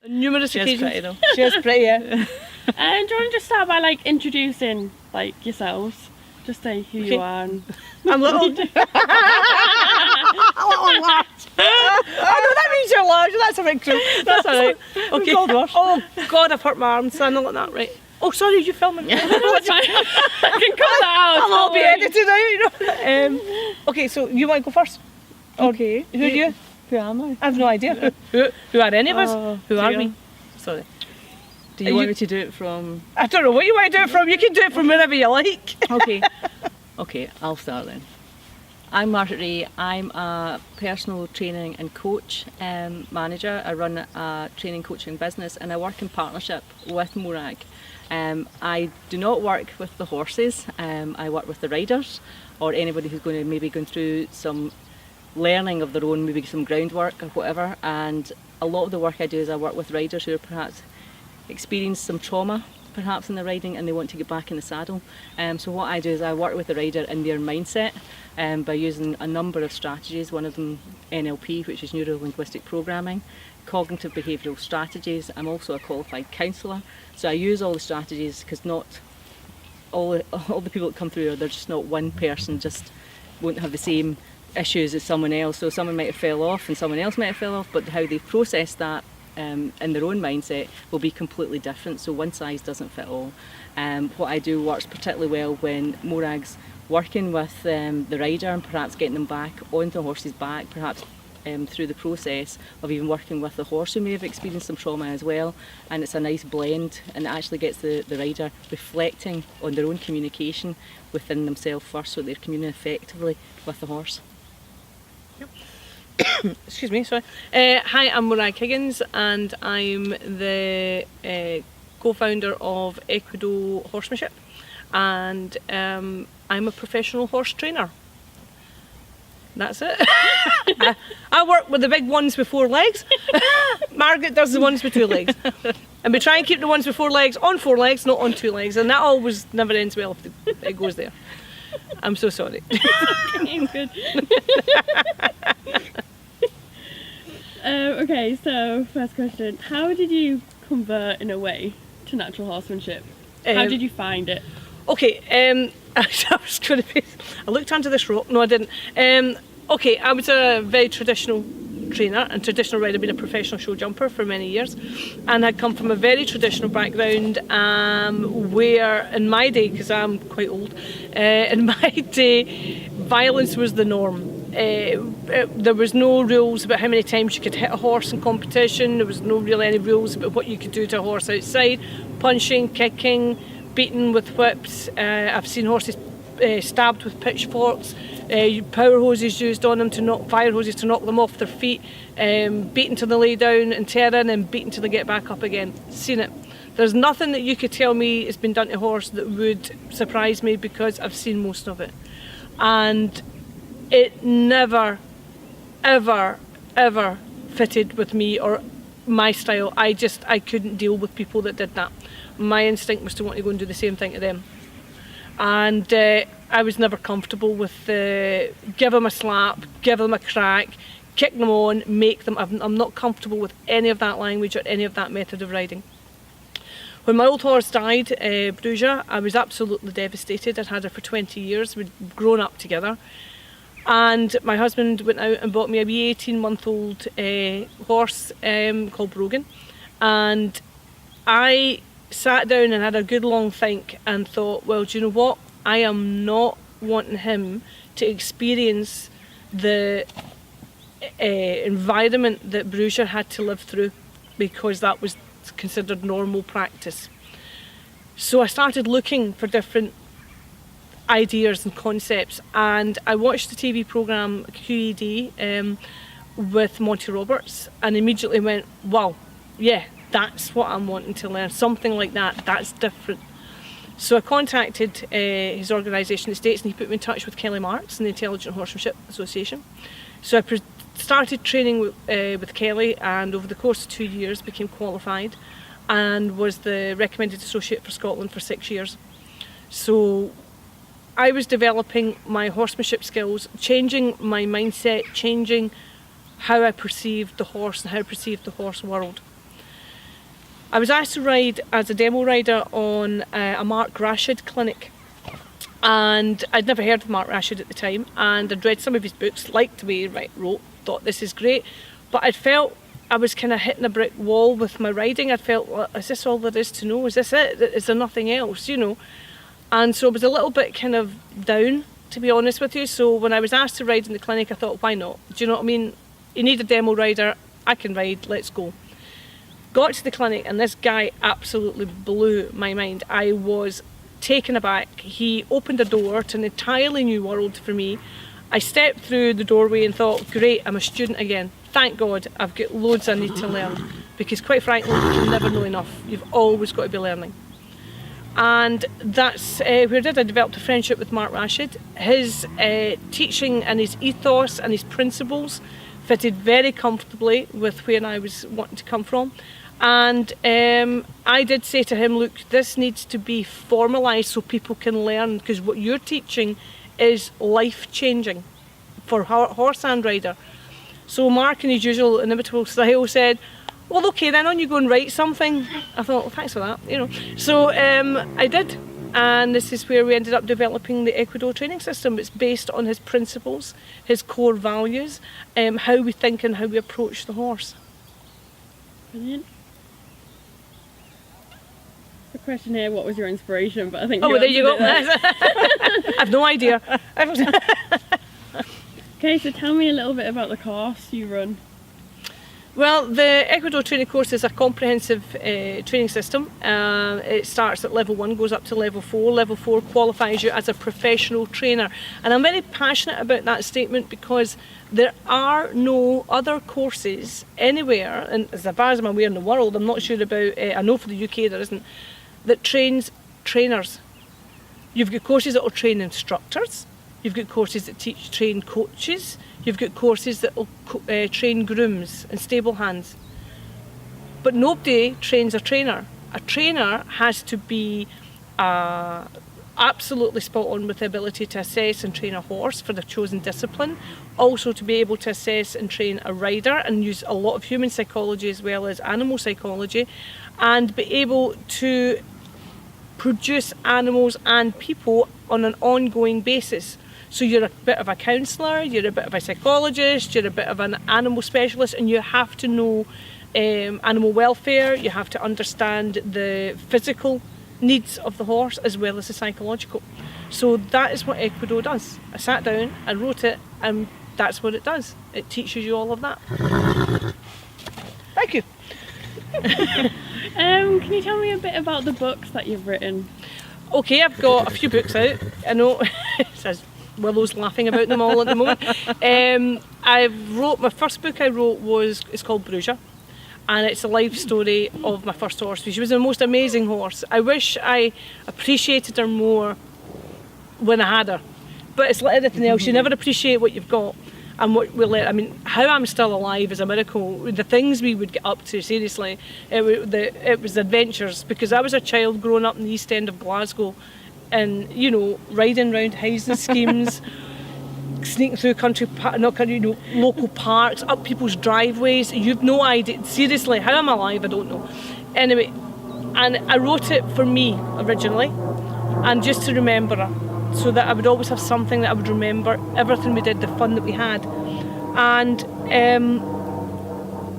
Numerous occasions. She is pretty though. She is pretty, yeah. And do you want to just start by like introducing like yourselves? Just say who you are. And I'm little. A little large. Oh no, that means you're large. That's a big clue. That's alright. Okay. Oh God, I've hurt my arm, so I'm not like that, right? Oh, sorry, you filming? I can cut that out. I'll all be edited out, you know. Okay, so you want to go first? Okay. Who are you? Who am I? I have no idea. Who are any of us? Who are dear. we? Sorry. Do you want me to do it from... I don't know what you want to do it from. You can do it from wherever you like. Okay. Okay, I'll start then. I'm Margaret Ray. I'm a personal training and coach manager. I run a training coaching business and I work in partnership with Morag. I do not work with the horses. I work with the riders or anybody who's going to maybe going through some learning of their own, maybe some groundwork or whatever. And a lot of the work I do is I work with riders who are perhaps experienced some trauma perhaps in the riding and they want to get back in the saddle. So what I do is I work with the rider in their mindset by using a number of strategies, one of them NLP, which is neuro-linguistic programming, cognitive behavioural strategies. I'm also a qualified counsellor, so I use all the strategies because not all the people that come through, they're just not one person, just won't have the same issues as someone else. So someone might have fell off and someone else might have fell off, but how they process that in their own mindset will be completely different, so one size doesn't fit all. What I do works particularly well when Morag's working with the rider and perhaps getting them back onto the horse's back, perhaps through the process of even working with the horse who may have experienced some trauma as well, and it's a nice blend and it actually gets the rider reflecting on their own communication within themselves first, so they're communicating effectively with the horse. Excuse me, sorry. Hi, I'm Morag Higgins and I'm the co-founder of Equus Horsemanship, and I'm a professional horse trainer. That's it. I work with the big ones with 4 legs. Margaret does the ones with 2 legs. And we try and keep the ones with 4 legs on 4 legs, not on 2 legs, and that always never ends well if it goes there. I'm so sorry. Good. Okay, so first question. How did you convert in a way to natural horsemanship? How did you find it? Okay, I was going to be... I looked under this rock. No, I didn't. Okay, I was a very traditional trainer and traditional rider. I'd been a professional show jumper for many years, and I'd come from a very traditional background where in my day, because I'm quite old, in my day violence was the norm. There was no rules about how many times you could hit a horse in competition. There was no really any rules about what you could do to a horse outside. Punching, kicking, beaten with whips. I've seen horses stabbed with pitchforks, power hoses used on them to knock, fire hoses to knock them off their feet, beaten till they lay down and tear in and beaten till they get back up again. Seen it. There's nothing that you could tell me has been done to a horse that would surprise me because I've seen most of it. And it never, ever, ever fitted with me or my style. I couldn't deal with people that did that. My instinct was to want to go and do the same thing to them. And I was never comfortable with give them a slap, give them a crack, kick them on, make them... I'm not comfortable with any of that language or any of that method of riding. When my old horse died, Bruja, I was absolutely devastated. I'd had her for 20 years. We'd grown up together. And my husband went out and bought me a wee 18-month-old horse called Brogan. And I sat down and had a good long think and thought, well, do you know what? I am not wanting him to experience the environment that Bruja had to live through, because that was considered normal practice. So I started looking for different ideas and concepts, and I watched the TV programme QED with Monty Roberts and immediately went, wow, yeah, that's what I'm wanting to learn, something like that, that's different. So I contacted his organisation, the States, and he put me in touch with Kelly Marks and the Intelligent Horsemanship Association. So I started training with Kelly, and over the course of 2 years became qualified and was the recommended associate for Scotland for 6 years. So I was developing my horsemanship skills, changing my mindset, changing how I perceived the horse and how I perceived the horse world. I was asked to ride as a demo rider on a Mark Rashid clinic. And I'd never heard of Mark Rashid at the time, and I'd read some of his books, liked the way he wrote, thought this is great, but I'd felt I was kind of hitting a brick wall with my riding. I felt, well, is this all there is to know? Is this it? Is there nothing else, you know? And so I was a little bit kind of down, to be honest with you. So when I was asked to ride in the clinic, I thought, why not? Do you know what I mean? You need a demo rider, I can ride, let's go. Got to the clinic and this guy absolutely blew my mind. I was taken aback. He opened a door to an entirely new world for me. I stepped through the doorway and thought, great, I'm a student again. Thank God, I've got loads I need to learn. Because quite frankly, you never know enough. You've always got to be learning. And that's where I developed a friendship with Mark Rashid. His teaching and his ethos and his principles fitted very comfortably with where I was wanting to come from. And I did say to him, look, this needs to be formalised so people can learn, because what you're teaching is life-changing for horse and rider. So Mark, in his usual inimitable style, said, well, okay, then on you go and write something. I thought, well, thanks for that, you know. So I did, and this is where we ended up developing the Equido training system. It's based on his principles, his core values, how we think and how we approach the horse. Brilliant. The question here, what was your inspiration? But I think there you go. I've no idea. Okay, so tell me a little bit about the course you run. Well, the Equido training course is a comprehensive training system. It starts at level 1, goes up to level 4. Level 4 qualifies you as a professional trainer. And I'm very passionate about that statement because there are no other courses anywhere, and as far as I'm aware in the world, I'm not sure about, I know for the UK there isn't, that trains trainers. You've got courses that will train instructors, you've got courses that train coaches, you've got courses that will train grooms and stable hands. But nobody trains a trainer. A trainer has to be absolutely spot on with the ability to assess and train a horse for the chosen discipline, also to be able to assess and train a rider and use a lot of human psychology as well as animal psychology, and be able to produce animals and people on an ongoing basis. So you're a bit of a counsellor, you're a bit of a psychologist, you're a bit of an animal specialist, and you have to know animal welfare, you have to understand the physical needs of the horse as well as the psychological. So that is what Equido does. I sat down, I wrote it, and that's what it does. It teaches you all of that. Thank you. Can you tell me a bit about the books that you've written? Okay, I've got a few books out. I know says Willow's laughing about them all at the moment. My first book I wrote it's called Bruja, and it's a life story of my first horse. She was the most amazing horse. I wish I appreciated her more when I had her, but it's like anything else. You never appreciate what you've got. And what we let, I mean, how I'm still alive is a miracle. The things we would get up to, seriously, it was adventures, because I was a child growing up in the East End of Glasgow, and you know, riding around housing schemes, sneaking through local parks, up people's driveways. You've no idea. Seriously, how I'm alive, I don't know. Anyway, and I wrote it for me originally, and just to remember her, so that I would always have something that I would remember, everything we did, the fun that we had. And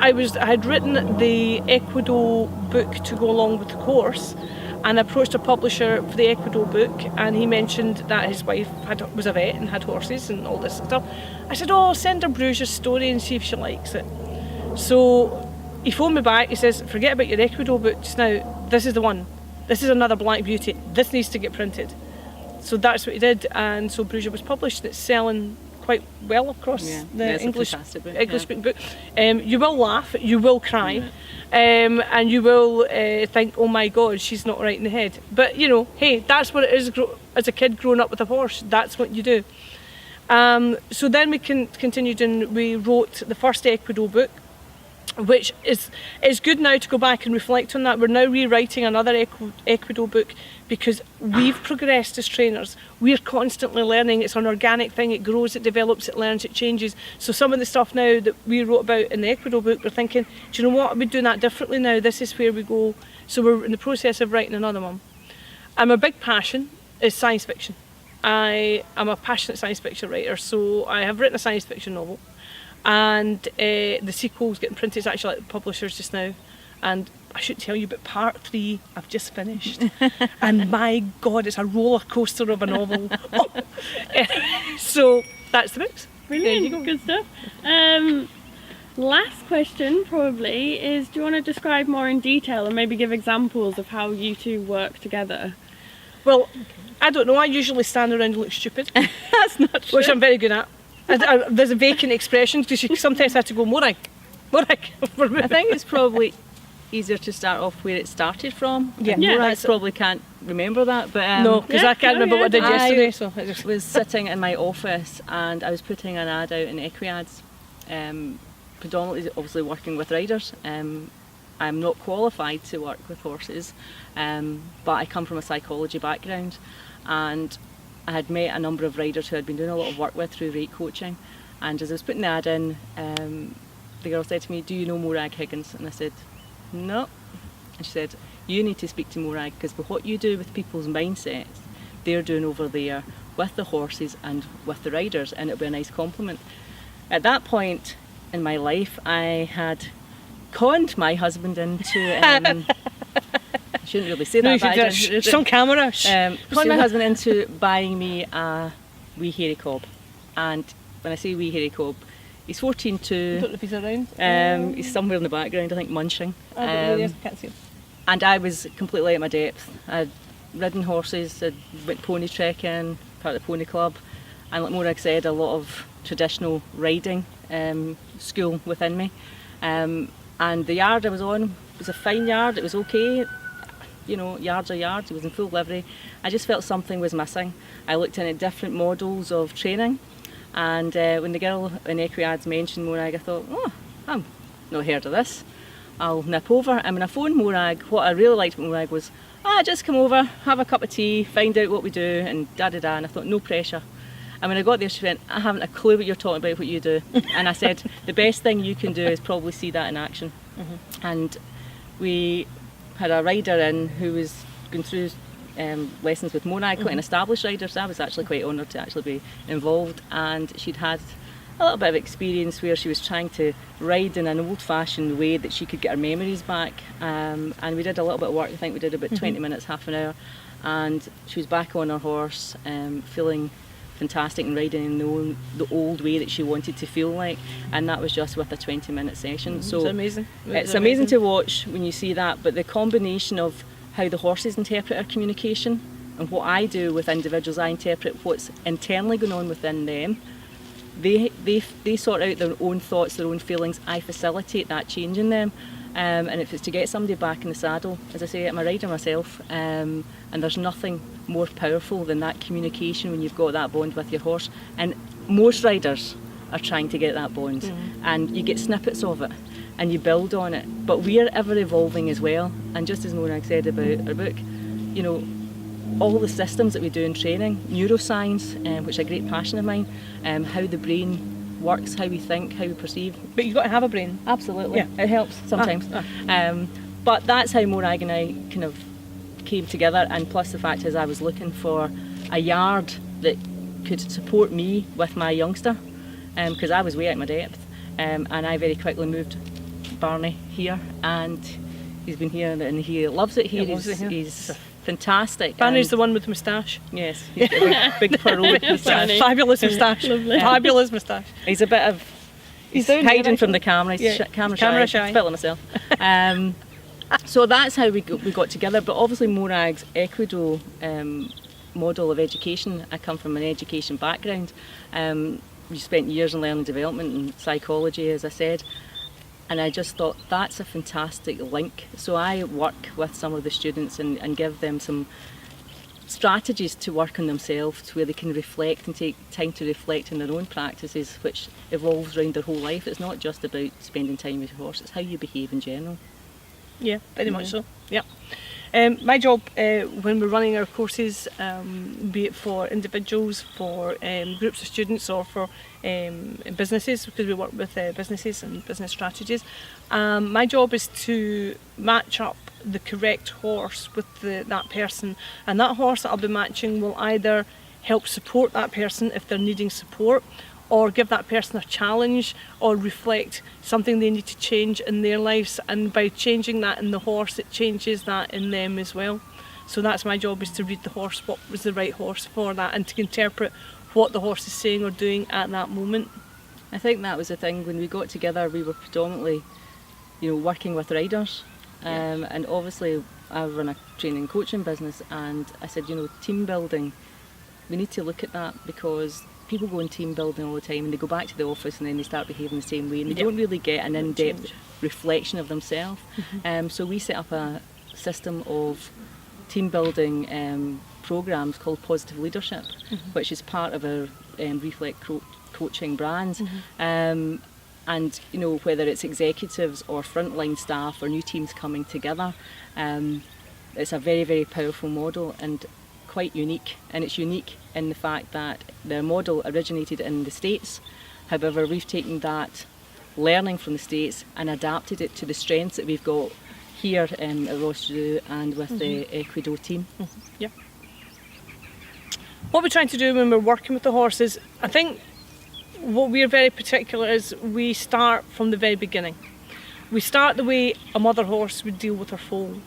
I had written the Equido book to go along with the course, and I approached a publisher for the Equido book, and he mentioned that his wife was a vet and had horses and all this stuff. I said, oh, send her Bruja's story and see if she likes it. So he phoned me back, he says, forget about your Equido book just now, this is the one. This is another Black Beauty, this needs to get printed. So that's what he did, and so Bruja was published. It's selling quite well across the English speaking book. You will laugh, you will cry, and you will think, oh my God, she's not right in the head. But you know, hey, that's what it is as a kid growing up with a horse. That's what you do. So then we continued and we wrote the first Equido book, which is good now to go back and reflect on that. We're now rewriting another Equido book because we've progressed as trainers. We're constantly learning. It's an organic thing. It grows, it develops, it learns, it changes. So some of the stuff now that we wrote about in the Equido book, we're thinking, do you know what, we're doing that differently now. This is where we go. So we're in the process of writing another one. And my big passion is science fiction. I am a passionate science fiction writer, so I have written a science fiction novel. And the sequel's getting printed. It's actually at the publishers just now, and I should tell you, but part 3 I've just finished, and my God, it's a roller coaster of a novel. So that's the books. Brilliant, good stuff. Last question probably is, do you want to describe more in detail and maybe give examples of how you two work together? Well, I don't know. I usually stand around and look stupid. That's not true. Which I'm very good at. There's a vacant expression because you sometimes have to go Morag. I think it's probably easier to start off where it started from. Yeah, Morag probably can't remember that, but no, because I can't remember what I did yesterday. So I was sitting in my office and I was putting an ad out in Equus, predominantly obviously working with riders. I'm not qualified to work with horses, but I come from a psychology background, and I had met a number of riders who I'd been doing a lot of work with through rate coaching, and as I was putting the ad in, the girl said to me, "Do you know Morag Higgins?" And I said, "No." And she said, "You need to speak to Morag, because with what you do with people's mindsets, they're doing over there with the horses and with the riders, and it'll be a nice compliment." At that point in my life, I had conned my husband into I shouldn't really say that, but it's on camera. Conned my husband into buying me a wee hairy cob. And when I say wee hairy cob, he's 14'2". I don't know if he's around. He's somewhere in the background, I think, munching. I don't know, I can't see him. And I was completely at my depth. I'd ridden horses, I went pony trekking, part of the pony club, and like Morag said, a lot of traditional riding school within me. And the yard I was on was a fine yard, it was okay. You know, yards are yards, he was in full livery. I just felt something was missing. I looked in at different models of training, and when the girl in Equiads mentioned Morag, I thought, oh, I've not heard of this. I'll nip over. And when I phoned Morag, what I really liked about Morag was, just come over, have a cup of tea, find out what we do, and da-da-da, and I thought, no pressure. And when I got there, she went, "I haven't a clue what you're talking about, what you do." And I said, the best thing you can do is probably see that in action. Mm-hmm. And we had a rider in who was going through lessons with Morag, quite an established rider, so I was actually quite honoured to actually be involved, and she'd had a little bit of experience where she was trying to ride in an old-fashioned way that she could get her memories back, and we did a little bit of work. I think we did about 20 minutes, half an hour, and she was back on her horse, feeling fantastic and riding in the old way that she wanted to feel like, and that was just with a 20-minute session. So it's amazing. It's amazing to watch when you see that, but the combination of how the horses interpret our communication and what I do with individuals, I interpret what's internally going on within them. They sort out their own thoughts, their own feelings. I facilitate that change in them. And if it's to get somebody back in the saddle, as I say, I'm a rider myself, and there's nothing more powerful than that communication when you've got that bond with your horse. And most riders are trying to get that bond, and you get snippets of it, and you build on it. But we're ever evolving as well. And just as Morag said about our book, you know, all the systems that we do in training, neuroscience, which is a great passion of mine, how the brain works, how we think, how we perceive. But you've got to have a brain. Absolutely, yeah. It helps sometimes. But that's how Morag and I kind of came together, and plus the fact is I was looking for a yard that could support me with my youngster, because I was way out my depth, and I very quickly moved Barney here, and he's been here and he loves it here. He's fantastic. Barney's the one with the moustache. Yes, he's got a big pearly moustache. Fabulous moustache. Lovely. Fabulous moustache. He's a bit of, he's hiding from the camera. He's camera shy. Spilling myself. So that's how we got together. But obviously Morag's Equido model of education, I come from an education background. We spent years in learning development and psychology, as I said. And I just thought that's a fantastic link. So I work with some of the students and give them some strategies to work on themselves, where they can reflect and take time to reflect on their own practices, which evolves around their whole life. It's not just about spending time with your horse, it's how you behave in general. Yeah, very much so. Yeah. My job when we're running our courses, be it for individuals, for groups of students, or for businesses, because we work with businesses and business strategies, my job is to match up the correct horse with that person, and that horse that I'll be matching will either help support that person if they're needing support, or give that person a challenge, or reflect something they need to change in their lives, and by changing that in the horse, it changes that in them as well. So that's my job, is to read the horse, what was the right horse for that, and to interpret what the horse is saying or doing at that moment. I think that was the thing, when we got together we were predominantly, working with riders, and obviously I run a training and coaching business, and I said, team building, we need to look at that, because people go in team building all the time and they go back to the office and then they start behaving the same way, and they don't really get an in-depth reflection of themselves. So we set up a system of team building programs called Positive Leadership, which is part of our Reflect coaching brand. And whether it's executives or frontline staff or new teams coming together, it's a very, very powerful model, and quite unique. And it's unique in the fact that the model originated in the States. However, we've taken that learning from the States and adapted it to the strengths that we've got here at Ross-Drew and with the Equus team. Yeah. What we're trying to do when we're working with the horses, I think what we're very particular is we start from the very beginning. We start the way a mother horse would deal with her foal.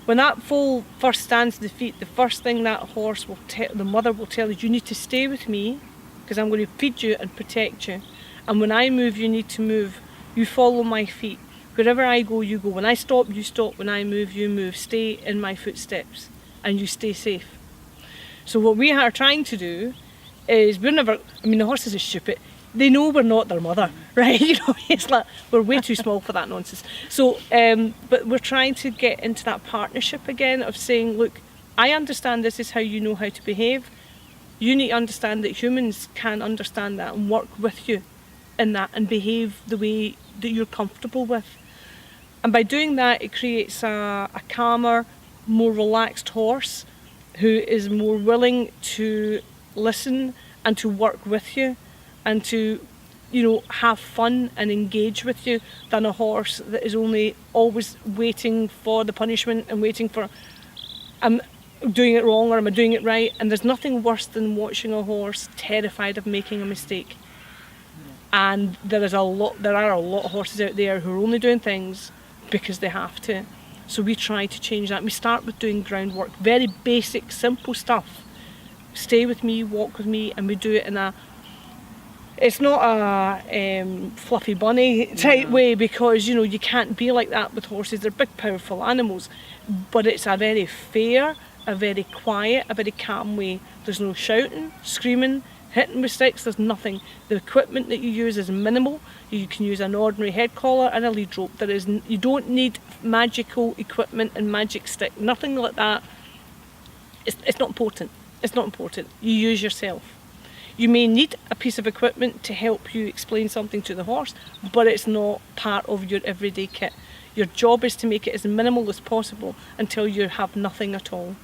When that foal first stands to the feet, the first thing that horse will the mother will tell is, you need to stay with me, because I'm going to feed you and protect you. And when I move, you need to move. You follow my feet. Wherever I go, you go. When I stop, you stop. When I move, you move. Stay in my footsteps and you stay safe. So what we are trying to do is, the horses are stupid. They know we're not their mother, right? It's like we're way too small for that nonsense. So, but we're trying to get into that partnership again of saying, look, I understand this is how you know how to behave. You need to understand that humans can understand that and work with you in that and behave the way that you're comfortable with. And by doing that, it creates a calmer, more relaxed horse who is more willing to listen and to work with you, and to, have fun and engage with you, than a horse that is only always waiting for the punishment and waiting for, am I doing it wrong or am I doing it right? And there's nothing worse than watching a horse terrified of making a mistake. And there are a lot of horses out there who are only doing things because they have to. So we try to change that. We start with doing groundwork, very basic, simple stuff. Stay with me, walk with me, and we do it in it's not a fluffy bunny type way, because you can't be like that with horses. They're big, powerful animals, but it's a very fair, a very quiet, a very calm way. There's no shouting, screaming, hitting with sticks. There's nothing. The equipment that you use is minimal. You can use an ordinary head collar and a lead rope. You don't need magical equipment and magic stick. Nothing like that. It's not important. It's not important. You use yourself. You may need a piece of equipment to help you explain something to the horse, but it's not part of your everyday kit. Your job is to make it as minimal as possible until you have nothing at all.